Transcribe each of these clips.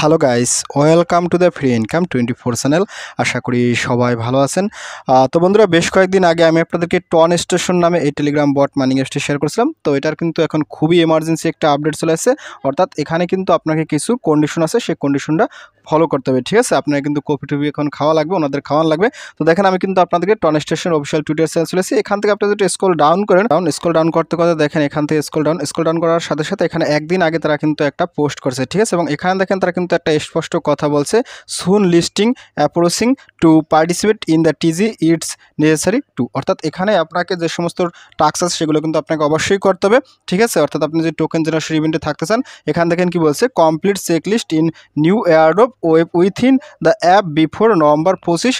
Hello guys, welcome to the free income 24 channel. আশা করি সবাই ভালো আছেন। তো বন্ধুরা, বেশ কয়েকদিন আগে আমি আপনাদেরকে টন স্টেশন নামে এই টেলিগ্রাম বট মাইনিং অ্যাপসটি শেয়ার করেছিলাম। তো এটার কিন্তু এখন খুবই এমার্জেন্সি একটা আপডেট চলে আসছে। অর্থাৎ এখানে কিন্তু আপনাকে কিছু কন্ডিশন আছে, সেই কন্ডিশনটা ফলো করতে হবে। ঠিক আছে, আপনার কিন্তু কপি টপি এখন খাওয়া লাগবে, ওনাদের খাওয়ান লাগবে। তো দেখেন, আমি কিন্তু আপনাদেরকে TON station official Twitter channel চলে এসেছি। এখান থেকে আপনি যদি স্ক্রল ডাউন করেন, স্ক্রল ডাউন করতে করতে দেখেন এখান থেকে স্ক্রল ডাউন করার সাথে সাথে এখানে একদিন আগে তারা কিন্তু একটা পোস্ট করছে। ঠিক আছে, এবং এখানে দেখেন তারা কিন্তু একটা স্পষ্ট কথা বলছে, soon listing approaching to participate in the TG it's necessary to. অর্থাৎ এখানে আপনাকে যে সমস্ত টাস্ক আছে সেগুলো কিন্তু আপনাকে অবশ্যই করতে হবে। ঠিক আছে, অর্থাৎ আপনি যে টোকেন জেনারেশন ইভেন্টে থাকতে চান, এখান দেখেন কি বলছে, complete checklist in new airdrop web within the app before November 25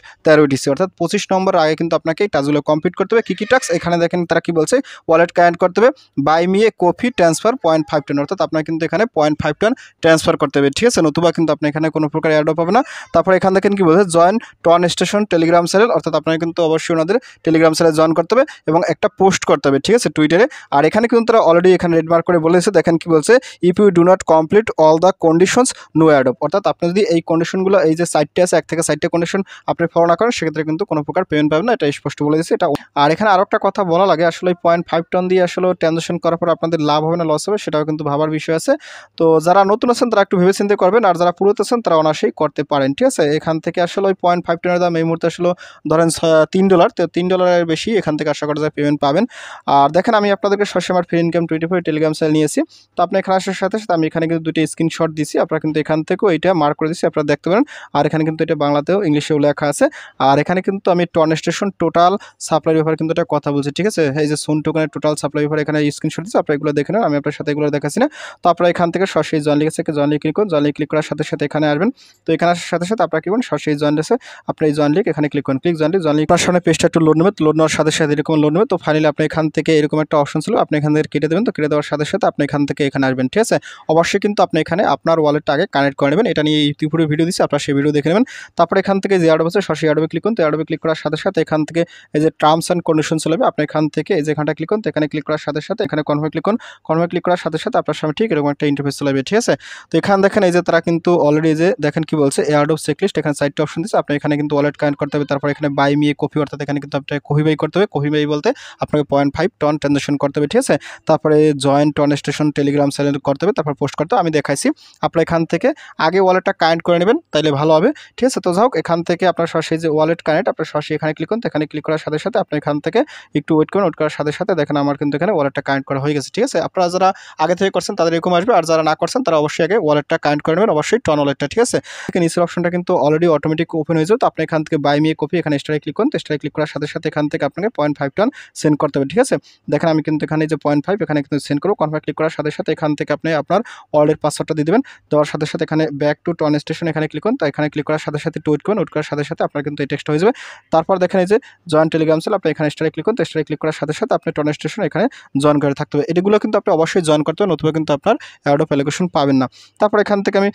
অর্থাৎ 25 নম্বর আগে কিন্তু আপনাকে এই টাস্কগুলো কমপ্লিট করতে হবে। কী টাস্ক এখানে দেখেন তারা কি বলছে, ওয়ালেট কানেক্ট করতে হবে, buy me a coffee transfer 0.5 TON, অর্থাৎ আপনার কিন্তু এখানে 0.5 টন ট্রান্সফার করতে হবে। ঠিক আছে, নতুবা কিন্তু আপনি এখানে কোনো প্রকার এয়ারড্রপ পাবে না। তারপর এখান দেখেন কি বলছে, join TON station Telegram channel, অর্থাৎ আপনাকে কিন্তু অবশ্যই ওনাদের টেলিগ্রাম চ্যানেলে জয়েন করতে হবে এবং একটা পোস্ট করতে হবে। ঠিক আছে, টুইটারে। আর এখানে কিন্তু তারা অলরেডি এখানে রেড মার্ক করে বলেছে, দেখেন কি বলছে, if you do not complete all the conditions no airdrop. অর্থাৎ আপনি যদি এই কন্ডিশনগুলো, এই যে সাইটটা আছে 1 থেকে 4টা কন্ডিশন আপনি ফলো না করেন, সেক্ষেত্রে কিন্তু কোনো প্রকার পেমেন্ট পাবেন না, এটা স্পষ্ট বলে দিচ্ছে এটা। আর এখানে আরও একটা কথা বলা লাগে, আসলে 0.5 টন দিয়ে আসলে ট্রানজাকশন করার পর আপনাদের লাভ হবে না লস হবে, সেটাও কিন্তু ভাবার বিষয় আছে। তো যারা নতুন আছেন তারা একটু ভেবে চিন্তে করবেন, আর যারা পুরোতে আছেন তারা অনায়াসেই করতে পারেন। ঠিক আছে, এখান থেকে আসলে ওই 0.5 টনের দাম এই মুহূর্তে আসলে ধরেন $3, তো $3 বেশি এখান থেকে আশা করা যায় পেমেন্ট পাবেন। আর দেখেন, আমি আপনাদেরকে সবসময় আমার ফ্রি ইনকাম 24 টেলিগ্রাম চ্যানেল নিয়েছি। তো আপনি এখানে আসার সাথে সাথে আমি এখানে কিন্তু দুটি স্ক্রিনশট দিয়েছি, আপনারা কিন্তু এখান থেকেও এটা মার্ক করে দিচ্ছি, আপনারা দেখতে পারেন। আর এখানে কিন্তু এটা বাংলাতেও ইংলিশেও লেখা আছে। আর এখানে কিন্তু আমি টন স্টেশন টোটাল সাপ্লাই ব্যাপারে কিন্তু এটা কথা বলছি। ঠিক আছে, এই যে সুন টোকেনের টোটাল সাপ্লাই ব্যাপারে এখানে স্ক্রিনশট দিচ্ছি, আপনারা এগুলো দেখে নেন, আমি আপনার সাথে এগুলো দেখাচ্ছি না। তো আপনারা এখান থেকে সরাসরি জয়েন লিখেছে, জয়েন লিখ ক্লিক করুন, জয়েন লিখ ক্লিক করার সাথে সাথে এখানে আসবেন। তো এখানে আসার সাথে সাথে আপনারা কি করুন, সরাসরি জয়েন লিখে আপনি এই জয়েন লিখ এখানে ক্লিক করুন, জয়েন লিখ আপনার সামনে পেজটা একটু লোড নেবে, লোড নেওয়ার সাথে সাথে এরকম লোড নেবে। তো ফাইনালি আপনি এখান থেকে এরকম একটা অপশন ছিল, আপনি এখান থেকে কেটে দেবেন। তো কেটে দেওয়ার সাথে সাথে আপনি এখান থেকে এখানে আসবেন। ঠিক আছে, অবশ্যই কিন্তু আপনি এখানে আপনার ওয়ালেটটা আগে কানেক্ট করে নেবেন, এটা নিয়ে ইউটিউবে ভিডিও দিচ্ছি, আপনারা সেই ভিডিও দেখে নেবেন। তারপরে এখান থেকে যে অ্যাডোব আছে সরাসরি অ্যাডোবে ক্লিক করুন। তো অ্যাডোবে ক্লিক করার সাথে সাথে এখান থেকে এই যে টার্মস অ্যান্ড কন্ডিশন চলে যাবে, আপনি এখান থেকে এই যে এখানটা ক্লিক করুন। তো এখানে ক্লিক করার সাথে সাথে এখানে কনফার্মে ক্লিক করুন, কনফার্মে ক্লিক করার সাথে সাথে আপনার সামনে ঠিক এরকম একটা ইন্টারফেস চলে যাবে। ঠিক আছে, তো এখানে দেখেন এই যে তারা কিন্তু অলরেডি যে দেখেন কি বলছে, এয়ারড্রপ চেকলিস্ট, এখানে 4টা অপশন দিচ্ছে, আপনি এখানে কিন্তু ওয়ালেট কানেক্ট করতে হবে। তারপর এখানে বাই মি এ কফি, অর্থাৎ এখানে কিন্তু আপনাকে কফি বাই করতে হবে। কফি বাই বলতে আপনাকে 0.5 টন ট্রানজাকশন করতে হবে। ঠিক আছে, তারপরে join TON station Telegram channel করতে হবে, তারপর পোস্ট করতে হবে, আমি দেখাইছি। আপনার এখান থেকে আগে ওয়ালেটটা কানেক্ট করে নেবেন, তাইলে ভালো হবে। ঠিক আছে, তো যাই হোক, এখান থেকে আপনার সরাসরি যে ওয়ালেট কানেক্ট, আপনার সরাসরি এখানে ক্লিক করুন। এখানে ক্লিক করার সাথে সাথে আপনি এখান থেকে একটু ওয়েট করুন, ওয়েট করার সাথে সাথে দেখেন আমার কিন্তু এখানে ওয়ালেটটা কানেক্ট করা হয়ে গেছে। ঠিক আছে, আপনারা যারা আগে থেকে করছেন তাদের এরকম আসবে, আর যারা না করছেন তারা অবশ্যই আগে ওয়ালেটটা কানেক্ট করে নেবেন, অবশ্যই টন ওয়ালেটটা। ঠিক আছে, নিচের অপশনটা কিন্তু অলরেডি অটোমেটিক ওপেন হয়ে যাবে। তো আপনি এখান থেকে বাই মি এ কপি, এখানে স্টারে ক্লিক করুন। স্টারে ক্লিক করার সাথে সাথে এখান থেকে আপনাকে 0.5 টন সেন্ড করতে হবে। ঠিক আছে, দেখেন আমি কিন্তু এখানে যে 0.5 এখানে কিন্তু সেন্ড করবো। কনফার্ম ক্লিক করার সাথে সাথে এখান থেকে আপনি আপনার ওয়ালেটের পাসওয়ার্ডটা দিয়ে দেবেন। দেওয়ার সাথে সাথে এখানে ব্যাক টু টন স্টেশন এখানে ক্লিক করুন। তো এখানে ক্লিক করার সাথে সাথে ওয়েট করুন, ওয়েট করার সাথে সাথে আপনার কিন্তু এই টেক্সট হয়ে যাবে। তারপর দেখেন এই যে জয়েন টেলিগ্রাম চ্যানেল, আপনি এখানে স্টারে ক্লিক করুন। তো স্টারে ক্লিক করার সাথে সাথে আপনি টন স্টেশন এখানে জয়েন করে থাকতে হবে। এগুলো কিন্তু আপনি অবশ্যই জয়েন করতে হবে, নতুবা কিন্তু আপনার অ্যাডোব অ্যালোকেশন পাবেন না। তারপর এখান থেকে আমি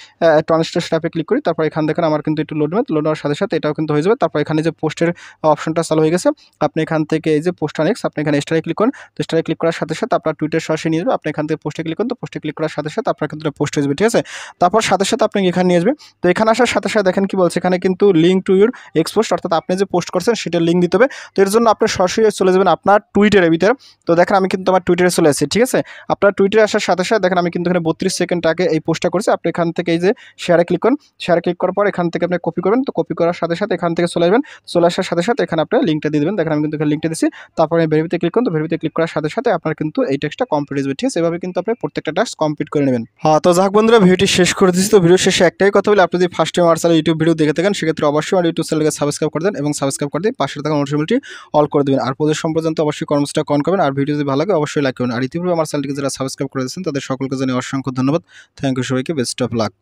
টন স্টেশন অ্যাপে ক্লিক করি। তারপর এখান দেখেন আমার কিন্তু একটু লোড নেবে, লোড নেওয়ার সাথে সাথে এটাও কিন্তু হয়ে যাবে। তারপর এখানে যে পোস্টের অপশনটা চালু হয়ে গেছে, আপনি এখান থেকে এই যে পোস্টার নেক্সট, আপনি এখানে স্টারে ক্লিক করুন। তো স্টারে ক্লিক করার সাথে সাথে আপনার টুইটার সরাসরি নিয়ে যাবে, আপনি এখান থেকে পোস্টে ক্লিক করুন। তো পোস্টে ক্লিক করার সাথে সাথে আপনার কিন্তু পোস্ট হয়ে যাবে। ঠিক আছে, তারপর সাথে সাথে আপনি এখানে নিয়ে আসবে। তো এখানে আসার সাথে সাথে দেখেন কি বলছে, এখানে কিন্তু লিঙ্ক টু ইউর এক্সপোস্ট, অর্থাৎ আপনি যে পোস্ট করছেন সেটার লিঙ্ক দিতে হবে। তো এর জন্য আপনি সরাসরি চলে যাবেন আপনার টুইটারের ভিতরে। তো দেখেন আমি কিন্তু আমার টুইটারে চলে আসছি। ঠিক আছে, আপনার টুইটারে আসার সাথে সাথে দেখেন আমি কিন্তু এখানে 32 সেকেন্ড আগে এই পোস্টটা করেছি। আপনি এখান থেকে এই যে শেয়ারে ক্লিক করুন, শেয়ারে ক্লিক করার পর এখান থেকে আপনি কপি করবেন। তো কপি করার সাথে সাথে এখান থেকে চলে আসবেন, চলে আসার সাথে সাথে এখানে আপনি লিঙ্কটা দিয়ে দেবেন। দেখেন আমি কিন্তু এখানে লিঙ্কটা দিচ্ছি। তারপরে ভেরিফিতে ক্লিক করুন। তো ভেরিফিতে ক্লিক করার সাথে সাথে আপনার কিন্তু এই টেক্সটটা কমপ্লিট হয়ে যাবে। ঠিক আছে, এভাবে কিন্তু আপনি প্রত্যেকটা টাস্ক কমপ্লিট করে নেবেন। হ্যাঁ, তো যাক বন্ধুরা, ভিডিওটি শেষ করে দিচ্ছি। তো ভিডিও শেষে একটাই কথা বলি, আপনি যদি ফার্স্ট টাইম আমার চ্যানেল ইউটিউব ভিডিও দেখে থাকেন, সেক্ষেত্রে অবশ্যই আমার ইউটিউব চ্যানেলকে সাবস্ক্রাইব করে দেন এবং সাবস্ক্রাইব করে দিয়ে পাশে থাকা নোটিফিকেশনটি অল করে দেবেন। আর প্রতি সম্পর্যন্ত অবশ্যই কর্মসূচিটা অন করবেন। আর ভিডিও যদি ভালো লাগে অবশ্যই লাইক করবেন। আর ইতিপূর্বে আমার চ্যানেলটিকে যারা সাবস্ক্রাইব করে দিয়েছেন তাদের সকলকে জানিয়ে অসংখ্য ধন্যবাদ। থ্যাংক ইউ সবাইকে, বেস্ট অফ লাক।